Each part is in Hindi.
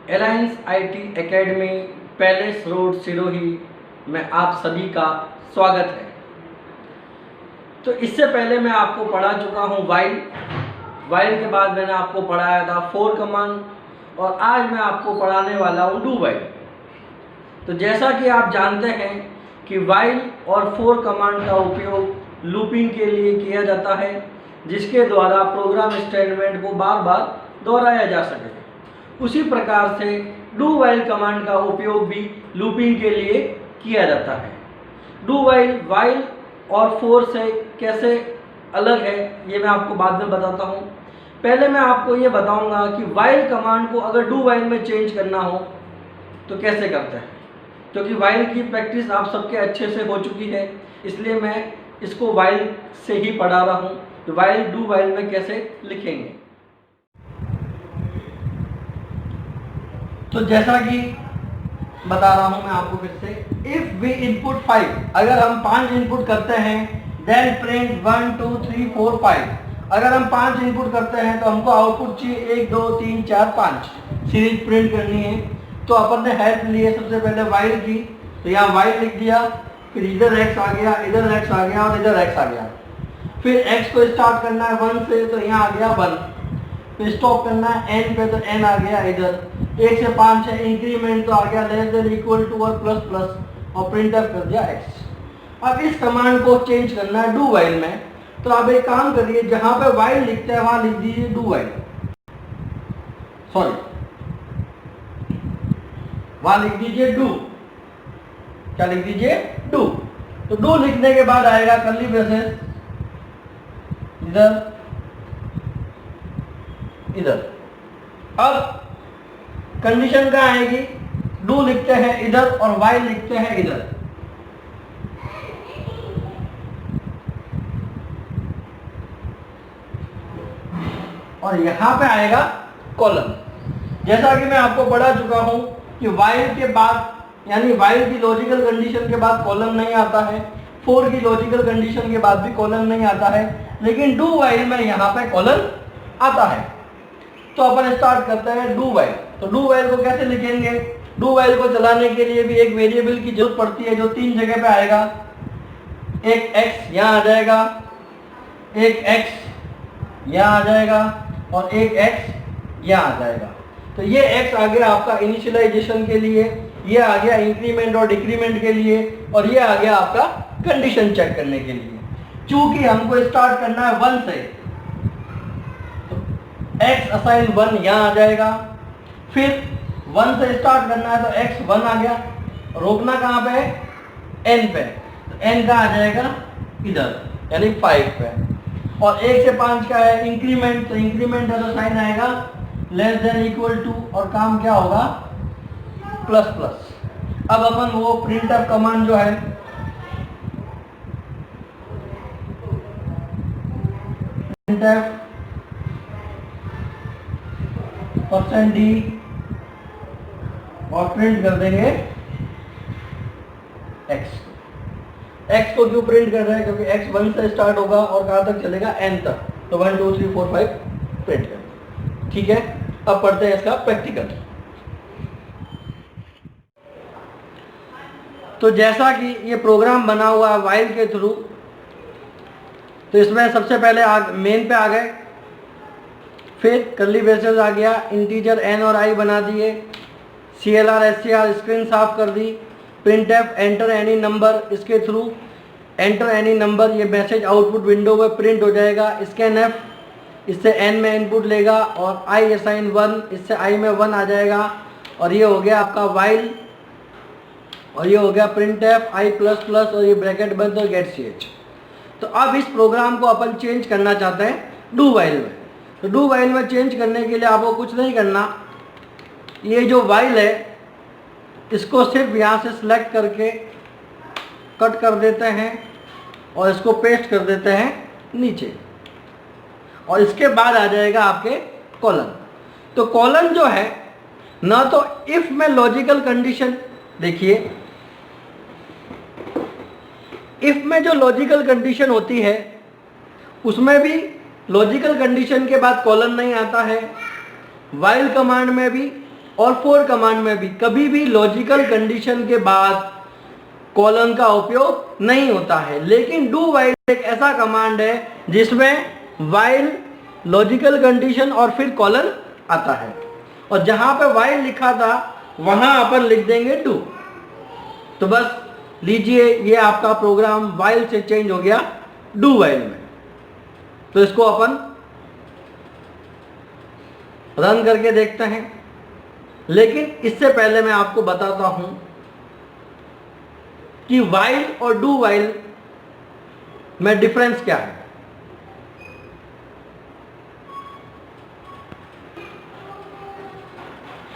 Allianz IT academy palace road Sirohi में आप सभी का स्वागत है। तो इससे पहले मैं आपको पढ़ा चुका हूँ वाइल के बाद मैंने आपको पढ़ाया था फॉर कमांड और आज मैं आपको पढ़ाने वाला हूँ डू वाइल। तो जैसा कि आप जानते हैं कि वाइल और फॉर कमांड का उपयोग लूपिंग के लिए किया जाता है, जिसके द्वारा प्रोग्राम स्टेटमेंट को बार बार दोहराया जा सके। उसी प्रकार से डू वाइल कमांड का उपयोग भी लूपिंग के लिए किया जाता है। डू वाइल और फॉर से कैसे अलग है ये मैं आपको बाद में बताता हूँ। पहले मैं आपको ये बताऊंगा कि वाइल कमांड को अगर डू वाइल में चेंज करना हो तो कैसे करते हैं, क्योंकि वाइल की प्रैक्टिस आप सबके अच्छे से हो चुकी है, इसलिए मैं इसको वाइल से ही पढ़ा रहा हूँ। तो वाइल डू वाइल में कैसे लिखेंगे, तो जैसा कि बता रहा हूं मैं आपको फिर से, इफ वी इनपुट 5, अगर हम 5 इनपुट करते हैं, देन प्रिंट 1 2 3 4 5। अगर हम 5 इनपुट करते हैं तो हमको आउटपुट चाहिए 1 2 3 4 5 सीरीज प्रिंट करनी है। तो अपन ने हेल्प ली है सबसे पहले वाइल की, तो यहाँ वाइल लिख दिया, फिर इधर x आ गया, इधर x आ गया और इधर x आ गया। फिर x को स्टार्ट करना है 1 से, तो यहाँ आ गया 1। फिर स्टॉप करना है n पे, तो n आ गया इधर। 1 से 5 है इंक्रीमेंट, तो आ गया लेस देन इक्वल टू और प्लस प्लस और प्रिंट अप कर दिया x। अब इस कमांड को चेंज करना है डू वाइल में, तो आप एक काम करिए, जहां पे वाइल लिखते हैं वहां लिख दीजिए डू वाइल, सॉरी वहां लिख दीजिए डू। क्या लिख दीजिए? डू। तो डू लिखने के बाद आएगा कर्ली ब्रेसेस इधर इधर। अब कंडीशन क्या आएगी? डू लिखते हैं इधर और वाइल लिखते हैं इधर। और यहां पे आएगा कॉलम। जैसा कि मैं आपको पढ़ा चुका हूं कि वाइल के बाद, यानी वाइल की लॉजिकल कंडीशन के बाद कॉलम नहीं आता है, फॉर की लॉजिकल कंडीशन के बाद भी कॉलम नहीं आता है, लेकिन डू वाइल में यहां पे कॉलम आता है। तो अपन स्टार्ट करते हैं डू वाइल। तो डू वाइल को कैसे लिखेंगे? डू वाइल को चलाने के लिए भी एक वेरिएबल की जरूरत पड़ती है जो 3 जगह पे आएगा। एक x यहाँ आ जाएगा, एक x यहाँ आ जाएगा और एक x यहाँ आ जाएगा। तो ये x आ गया आपका इनिशियलाइजेशन के लिए, ये आ गया इंक्रीमेंट और डिक्रीमेंट के लिए, और ये आ गया आपका कंडीशन चेक करने के लिए। चूंकि हमको स्टार्ट करना है 1 से, x असाइन 1 यहाँ आ जाएगा। फिर 1 से स्टार्ट करना है तो x 1 आ गया, रोकना कहाँ पे है? n पे, तो n का आ जाएगा इधर, यानी 5 पे। और 1 से 5 का है इंक्रीमेंट, तो इंक्रीमेंट है तो साइन आएगा लेस देन इक्वल टू, और काम क्या होगा? Plus plus. अब अपन वो प्रिंट अप कमांड जो है, प्रिंट अप %d और प्रिंट कर देंगे x को क्यों प्रिंट कर रहे हैं? क्योंकि x 1 से स्टार्ट होगा और कहां तक चलेगा? n तक, तो 1 2 3 4 5 प्रिंट कर। ठीक है, अब पढ़ते हैं इसका प्रैक्टिकल। तो जैसा कि ये प्रोग्राम बना हुआ है वाइल के थ्रू, तो इसमें सबसे पहले मेन पे आ गए, फिर कर्ली ब्रेसेस आ गया, इंटीजर n और i बना दिए, CLR SCR स्क्रीन साफ कर दी, print f enter any number, इसके थ्रू एंटर एनी नंबर ये मैसेज आउटपुट विंडो में प्रिंट हो जाएगा। स्कैन एफ, इससे n में इनपुट लेगा, और i असाइन 1, इससे i में 1 आ जाएगा। और ये हो गया आपका वाइल, और ये हो गया print F i plus plus, और ये ब्रैकेट बंद और गेट ch। तो अब इस प्रोग्राम को अपन चेंज करना चाहते हैं डू वाइल में। तो डू वाइल में चेंज करने के लिए आपको कुछ नहीं करना, ये जो वाइल है इसको सिर्फ यहाँ से सिलेक्ट करके कट कर देते हैं और इसको पेस्ट कर देते हैं नीचे, और इसके बाद आ जाएगा आपके कॉलन। तो कॉलन जो है ना, तो इफ में लॉजिकल कंडीशन, देखिए इफ में जो लॉजिकल कंडीशन होती है उसमें भी लॉजिकल कंडीशन के बाद कॉलन नहीं आता है, वाइल कमांड में भी और फॉर कमांड में भी कभी भी लॉजिकल कंडीशन के बाद कॉलन का उपयोग नहीं होता है, लेकिन डू वाइल एक ऐसा कमांड है जिसमें वाइल, लॉजिकल कंडीशन और फिर कॉलन आता है, और जहां पे वाइल लिखा था वहां अपन लिख देंगे डू। तो बस लीजिए, ये आपका प्रोग्राम वाइल से चेंज हो गया डू वाइल में। तो इसको अपन रन करके देखते हैं, लेकिन इससे पहले मैं आपको बताता हूं कि वाइल और डू वाइल में डिफरेंस क्या है।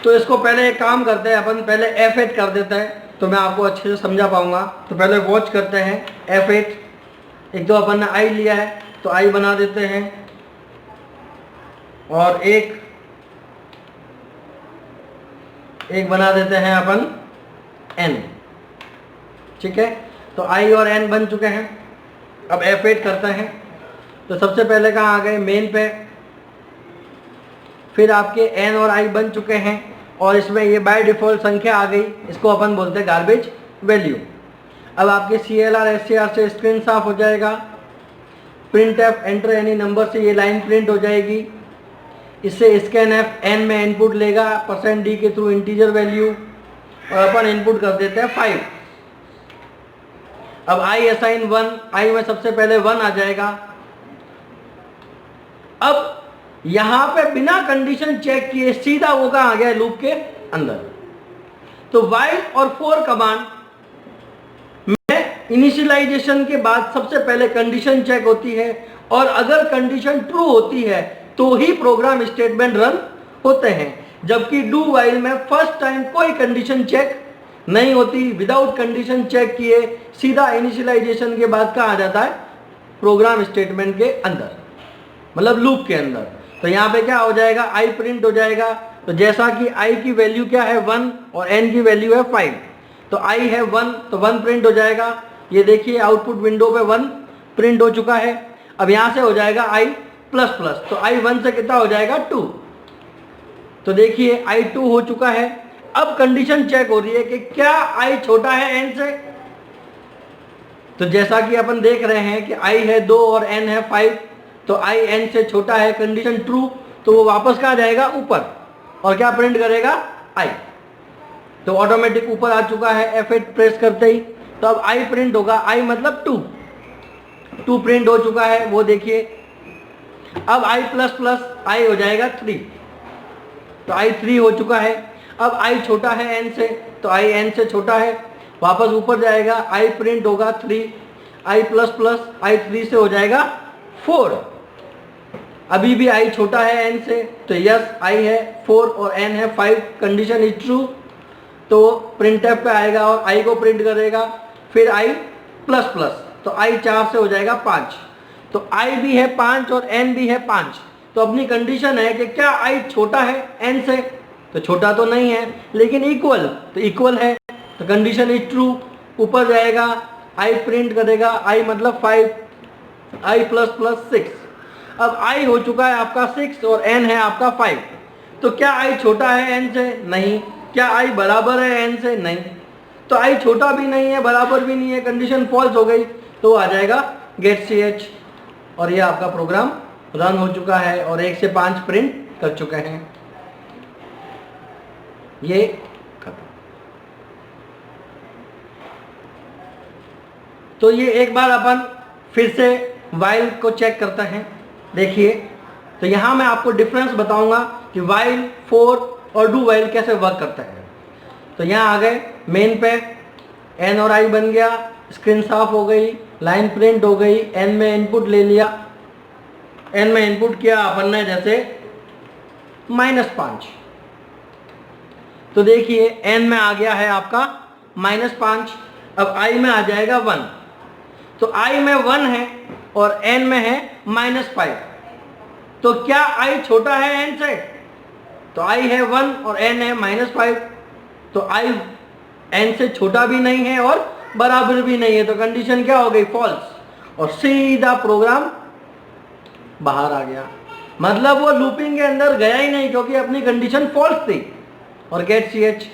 तो इसको पहले एक काम करते हैं, अपन पहले F8 कर देते हैं तो मैं आपको अच्छे से समझा पाऊंगा। तो पहले वॉच करते हैं F8। एक तो अपन ने I लिया है तो I बना देते हैं, और एक बना देते हैं अपन N। ठीक है, तो I और N बन चुके हैं। अब F8 करते हैं। तो सबसे पहले कहाँ आ गए, मेन पे, फिर आपके N और I बन चुके हैं, और इसमें ये बाय डिफ़ॉल्ट संख्या आ गई, इसको अपन बोलते हैं गार्बेज वैल्यू। अब आपके CLR SCR से स्क्रीन साफ हो जाएगा। printf एंटर एनी नंबर से ये लाइन प्रिंट हो जाएगी। इससे scanf n में इनपुट लेगा %d के थ्रू इंटीजर वैल्यू, और अपन इनपुट कर देते हैं 5। अब I असाइन 1, I में सबसे पहले 1 आ जाएगा। अब यहां पे बिना कंडीशन चेक किए सीधा वो कहां आ गया, लूप के अंदर। तो वाइल और फॉर कमांड में इनिशियलाइजेशन के बाद सबसे पहले कंडीशन चेक होती है, और अगर कंडीशन ट्रू होती है तो ही प्रोग्राम स्टेटमेंट रन होते हैं, जबकि डू वाइल में फर्स्ट टाइम कोई कंडीशन चेक नहीं होती। विदाउट कंडीशन चेक किए सीधा इनिशियलाइजेशन के बाद कहां आ जाता है, प्रोग्राम स्टेटमेंट के अंदर, मतलब लूप के अंदर। तो यहाँ पे क्या हो जाएगा, I प्रिंट हो जाएगा। तो जैसा कि I की वैल्यू क्या है 1 और N की वैल्यू है 5, तो I है 1 तो 1 प्रिंट हो जाएगा। ये देखिए आउटपुट विंडो पे 1 प्रिंट हो चुका है। अब यहाँ से हो जाएगा I प्लस प्लस, तो I 1 से कितना हो जाएगा 2। तो देखिए I 2 हो चुका है। अब कंडीशन चेक हो रही है कि क्या I छोटा है N से। तो जैसा कि अपन देख रहे हैं कि I है 2 और N है 5, तो I N से छोटा है, कंडीशन ट्रू, तो वो वापस कहाँ जाएगा, ऊपर, और क्या प्रिंट करेगा, I। तो ऑटोमेटिक ऊपर आ चुका है F8 प्रेस करते ही। तो अब I प्रिंट होगा, I मतलब 2 प्रिंट हो चुका है, वो देखिए। अब I प्लस प्लस I हो जाएगा 3, तो I 3 हो चुका है। अब I छोटा है N से, तो I N से छोटा है, वापस ऊपर जाएगा, I प्रिंट होगा 3, I प्लस प्लस I 3 से हो जाएगा 4। अभी भी I छोटा है N से, तो यस I है 4 और N है 5, कंडीशन इज ट्रू, तो प्रिंटफ पे आएगा और I को प्रिंट करेगा। फिर I प्लस प्लस, तो I 4 से हो जाएगा 5, तो I भी है 5 और N भी है 5। तो अपनी कंडीशन है कि क्या I छोटा है N से, तो छोटा तो नहीं है, लेकिन इक्वल, तो इक्वल है, तो कंडीशन इज ट्रू। ऊपर जाएगा, I प्रिंट करेगा, I मतलब 5, I प्लस प्लस 6। अब I हो चुका है आपका 6 और N है आपका 5। तो क्या I छोटा है N से, नहीं। क्या I बराबर है N से, नहीं। तो I छोटा भी नहीं है, बराबर भी नहीं है, कंडीशन फॉल्स हो गई, तो आ जाएगा गेट ch। और ये आपका प्रोग्राम रन हो चुका है और 1 से 5 प्रिंट कर चुके हैं। ये खत्म। तो ये एक बार अपन फिर से वाइल को चेक करते हैं। देखिए, तो यहाँ मैं आपको डिफरेंस बताऊंगा कि वाइल, फॉर और डू वाइल कैसे वर्क करते हैं। तो यहाँ आ गए मेन पे, N और I बन गया, स्क्रीन साफ हो गई, लाइन प्रिंट हो गई, N में इनपुट ले लिया। N में इनपुट किया अपन ने जैसे -5, तो देखिए N में आ गया है आपका -5। अब I में आ जाएगा 1, तो I में 1 है और N में है -5। तो क्या I छोटा है N से, तो I है 1 और N है -5, तो I N से छोटा भी नहीं है और बराबर भी नहीं है, तो कंडीशन क्या हो गई, फॉल्स, और सीधा प्रोग्राम बाहर आ गया। मतलब वो लूपिंग के अंदर गया ही नहीं, क्योंकि अपनी कंडीशन फॉल्स थी। और गेट ch,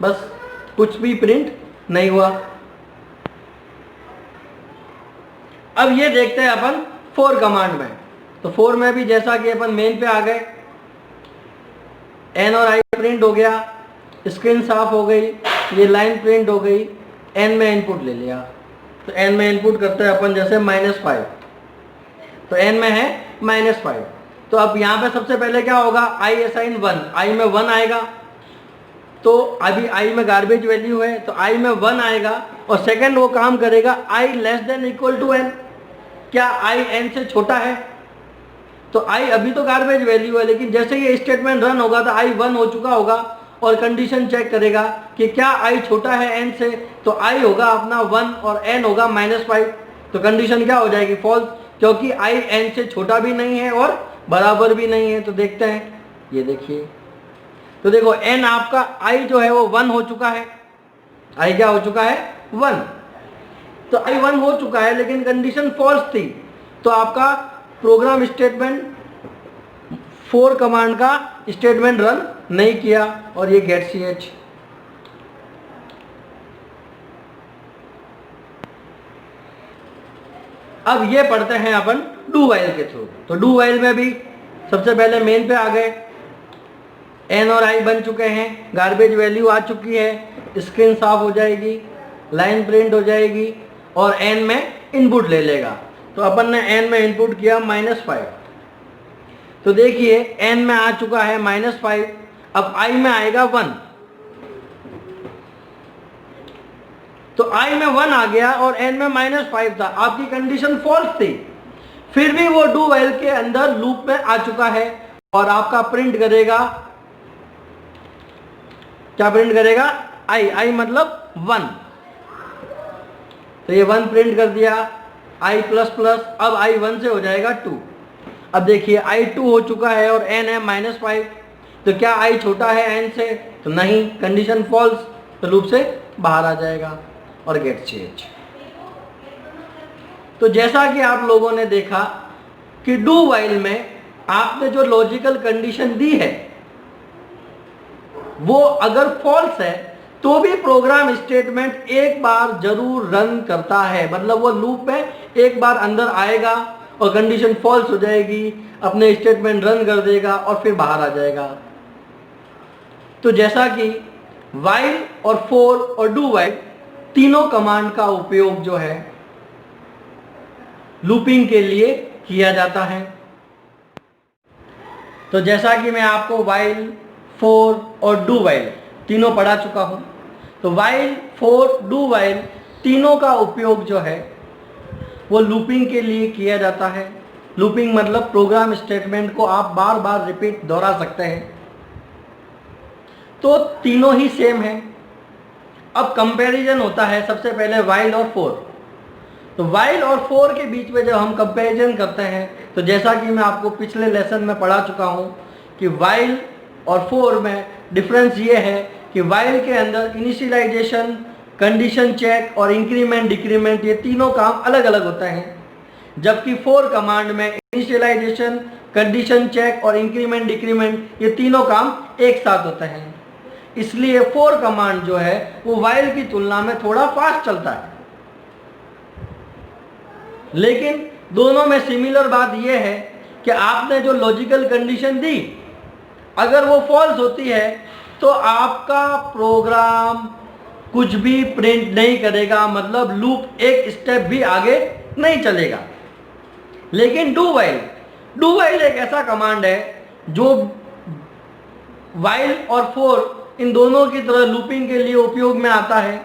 बस कुछ भी प्रिंट नहीं हुआ। अब ये देखते हैं अपन फोर कमांड में। तो फोर में भी जैसा कि अपन मेन पे आ गए, n और i प्रिंट हो गया, स्क्रीन साफ हो गई, ये लाइन प्रिंट हो गई, n में इनपुट ले लिया। तो n में इनपुट करते हैं अपन जैसे -5, तो n में है -5। तो अब यहाँ पे सबसे पहले क्या होगा, i असाइन 1, i में 1 आएगा। तो अभी i में गार्बेज वैल्यू है तो i में 1 आएगा, और सेकंड वो काम करेगा i less than equal to n। क्या i n से छोटा है? तो i अभी तो गार्बेज वैल्यू है, लेकिन जैसे ये स्टेटमेंट रन होगा तो i 1 हो चुका होगा, और कंडीशन चेक करेगा कि क्या i छोटा है n से, तो i होगा अपना 1 और n होगा -5। तो कंडीशन क्या हो जाएगी, फॉल्स, क्योंकि i n से छोटा भी नहीं है और बराबर भी नहीं है। तो देखते हैं, ये देखिए, तो देखो n आपका i जो है वो 1 हो चुका है, i क्या हो चुका है 1, तो i 1 हो चुका है, लेकिन कंडीशन फॉल्स थी। तो आपका प्रोग्राम स्टेटमेंट 4 कमांड का स्टेटमेंट रन नहीं किया, और ये गेट ch। अब ये पढ़ते हैं अपन डू वाइल के थ्रू। तो डू वाइल में भी सबसे पहले मेन पे आ गए, n और i बन चुके हैं, गार्बेज वैल्यू आ चुकी है, स्क्रीन साफ हो जाएगी, लाइन प्रिंट हो जाएगी, और n में इनपुट ले लेगा। तो अपन ने n में इनपुट किया -5। तो देखिए n में आ चुका है -5, अब i में आएगा 1। तो i में 1 आ गया और n में -5 था, आपकी कंडीशन फॉल्स थी, फिर भी वो डू वाइल के अंदर लूप में आ चुका है, और आपका प्रिंट करेगा, क्या प्रिंट करेगा, i मतलब 1। तो ये 1 प्रिंट कर दिया, i प्लस प्लस, अब i 1 से हो जाएगा 2। अब देखिए i 2 हो चुका है और n है -5, तो क्या i छोटा है n से, तो नहीं, कंडीशन फॉल्स, तो लूप से बाहर आ जाएगा, और गेट ch। तो जैसा कि आप लोगों ने देखा कि डू वाइल में आपने जो लॉजिकल कंडीशन दी है वो अगर फॉल्स है तो भी प्रोग्राम स्टेटमेंट एक बार जरूर रन करता है, मतलब वो लूप में एक बार अंदर आएगा और कंडीशन फॉल्स हो जाएगी, अपने स्टेटमेंट रन कर देगा और फिर बाहर आ जाएगा। तो जैसा कि वाइल और फॉर और डू वाइल तीनों कमांड का उपयोग जो है लूपिंग के लिए किया जाता है। तो जैसा कि मैं आपको वाइल, फॉर और डू वाइल तीनों पढ़ा चुका हूं, तो वाइल, फॉर, डू वाइल तीनों का उपयोग जो है वो लूपिंग के लिए किया जाता है। लूपिंग मतलब प्रोग्राम स्टेटमेंट को आप बार बार रिपीट दोहरा सकते हैं। तो तीनों ही सेम है। अब कंपैरिजन होता है सबसे पहले वाइल और फॉर। तो वाइल और फॉर के बीच में जब हम कंपैरिजन करते हैं, तो जैसा कि मैं आपको पिछले लेसन में पढ़ा चुका हूं कि वाइल और फॉर में डिफरेंस ये है कि वाइल के अंदर इनिशियलाइजेशन, कंडीशन चेक और इंक्रीमेंट डिक्रीमेंट ये तीनों काम अलग अलग होते हैं, जबकि फॉर कमांड में इनिशियलाइजेशन, कंडीशन चेक और इंक्रीमेंट डिक्रीमेंट ये तीनों काम एक साथ होते हैं। इसलिए फॉर कमांड जो है वो वाइल की तुलना में थोड़ा फास्ट चलता है, लेकिन दोनों में सिमिलर बात यह है कि आपने जो लॉजिकल कंडीशन दी अगर वो फॉल्स होती है तो आपका प्रोग्राम कुछ भी प्रिंट नहीं करेगा, मतलब लूप एक स्टेप भी आगे नहीं चलेगा। लेकिन डू वाइल एक ऐसा कमांड है जो वाइल और फॉर इन दोनों की तरह लूपिंग के लिए उपयोग में आता है,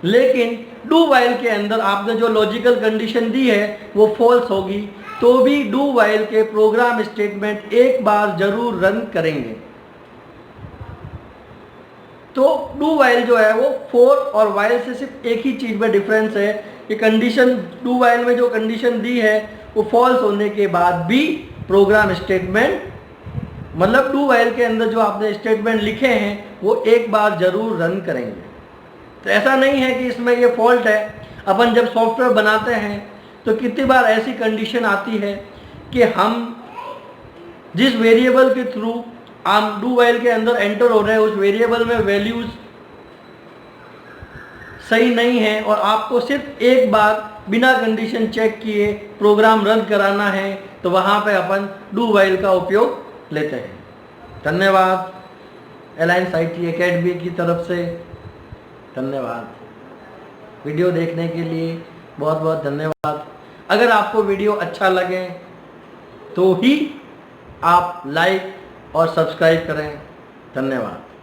लेकिन डू वाइल के अंदर आपने जो लॉजिकल कंडीशन दी है वो फॉल्स होगी, तो भी डू वाइल के प्रोग्राम स्टेटमेंट एक बार जरूर रन करेंगे। तो डू वाइल जो है वो फॉर और वाइल से सिर्फ एक ही चीज में डिफरेंस है कि कंडीशन, डू वाइल में जो कंडीशन दी है वो फॉल्स होने के बाद भी प्रोग्राम स्टेटमेंट, मतलब डू वाइल के अंदर जो आपने स्टेटमेंट लिखे हैं वो एक बार जरूर रन करेंगे। तो ऐसा नहीं है कि इसमें ये फॉल्ट है। अपन जब सॉफ्टवेयर बनाते हैं तो कितनी बार ऐसी कंडीशन आती है कि हम जिस वेरिएबल के थ्रू आप डू वाइल के अंदर एंटर हो रहे हैं, उस वेरिएबल में वैल्यूज सही नहीं है और आपको सिर्फ एक बार बिना कंडीशन चेक किए प्रोग्राम रन कराना है, तो वहां पे अपन डू वाइल का उपयोग लेते हैं। धन्यवाद अलायंस IT एकेडमी की तरफ से, धन्यवाद। वीडियो देखने के लिए बहुत बहुत धन्यवाद। अगर आपको वीडियो अच्छा लगे तो ही आप लाइक और सब्सक्राइब करें। धन्यवाद।